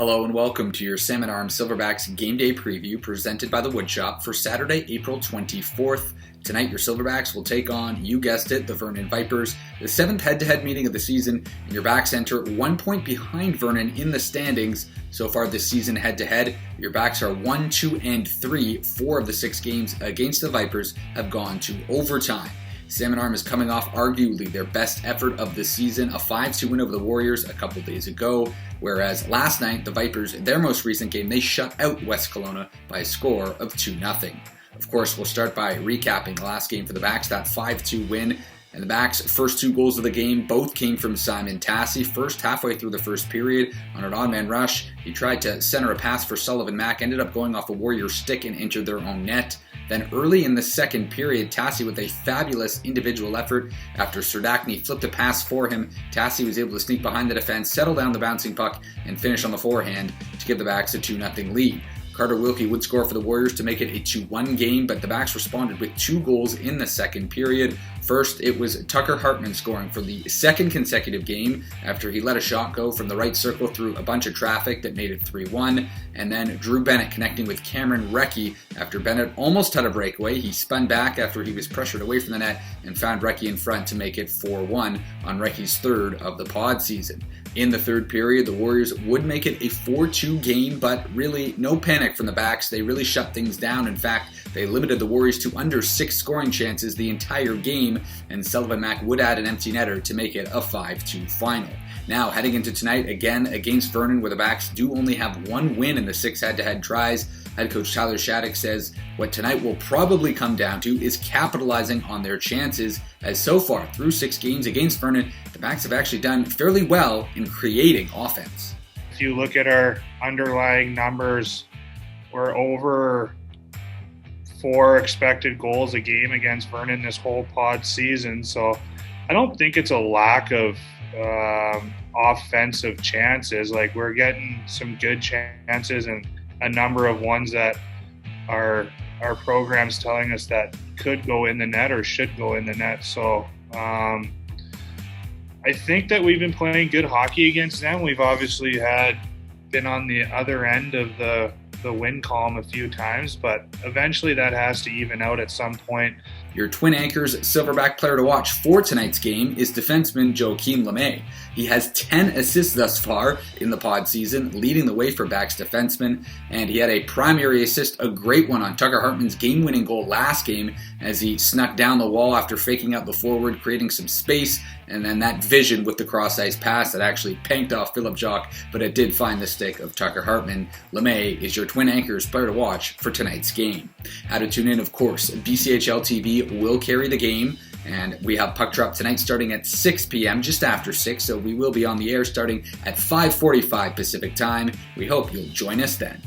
Hello and welcome to your Salmon Arms Silverbacks Game Day Preview presented by the Woodshop for Saturday, April 24th. Tonight your Silverbacks will take on, you guessed it, the Vernon Vipers, the 7th head-to-head meeting of the season, and your backs enter 1 point behind Vernon in the standings. So far this season head-to-head, your backs are 1, 2, and 3. 4 of the 6 games against the Vipers have gone to overtime. Salmon Arm is coming off arguably their best effort of the season, a 5-2 win over the Warriors a couple days ago, whereas last night, the Vipers, in their most recent game, they shut out West Kelowna by a score of 2-0. Of course, we'll start by recapping the last game for the Backs, that 5-2 win. And the Backs' first 2 goals of the game both came from Simon Tassi. First, halfway through the first period, on an odd-man rush, he tried to center a pass for Sullivan Mack, ended up going off a Warrior stick and entered their own net. Then early in the second period, Tassi with a fabulous individual effort. After Serdachny flipped a pass for him, Tassi was able to sneak behind the defense, settle down the bouncing puck, and finish on the forehand to give the Backs a 2-0 lead. Carter Wilkie would score for the Warriors to make it a 2-1 game, but the Backs responded with 2 goals in the second period. First, it was Tucker Hartman scoring for the second consecutive game after he let a shot go from the right circle through a bunch of traffic that made it 3-1. And then Drew Bennett connecting with Cameron Recchi after Bennett almost had a breakaway. He spun back after he was pressured away from the net and found Recchi in front to make it 4-1 on Recchi's third of the pod season. In the third period, the Warriors would make it a 4-2 game, but really no panic from the Backs. They really shut things down. In fact, they limited the Warriors to under 6 scoring chances the entire game, and Sullivan Mack would add an empty netter to make it a 5-2 final. Now, heading into tonight, again against Vernon, where the Backs do only have 1 win in the 6 head-to-head tries, head coach Tyler Shattuck says what tonight will probably come down to is capitalizing on their chances, as so far through 6 games against Vernon, the Backs have actually done fairly well in creating offense. If you look at our underlying numbers, we're over 4 expected goals a game against Vernon this whole pod season, so I don't think it's a lack of offensive chances. Like, we're getting some good chances and a number of ones that our program's telling us that could go in the net or should go in the net. So I think that we've been playing good hockey against them. We've obviously been on the other end of the win column a few times, but eventually that has to even out at some point. Your Twin Anchors Silverback player to watch for tonight's game is defenseman Joakim LeMay. He has 10 assists thus far in the pod season, leading the way for Backs defensemen, and he had a primary assist, a great one on Tucker Hartman's game-winning goal last game as he snuck down the wall after faking out the forward, creating some space, and then that vision with the cross-ice pass that actually panked off Philip Jock, but it did find the stick of Tucker Hartman. LeMay is your Twin Anchors player to watch for tonight's game. How to tune in, of course, BCHL TV will carry the game, and we have Puck Drop tonight starting at 6 p.m., just after 6, so we will be on the air starting at 5:45 Pacific Time. We hope you'll join us then.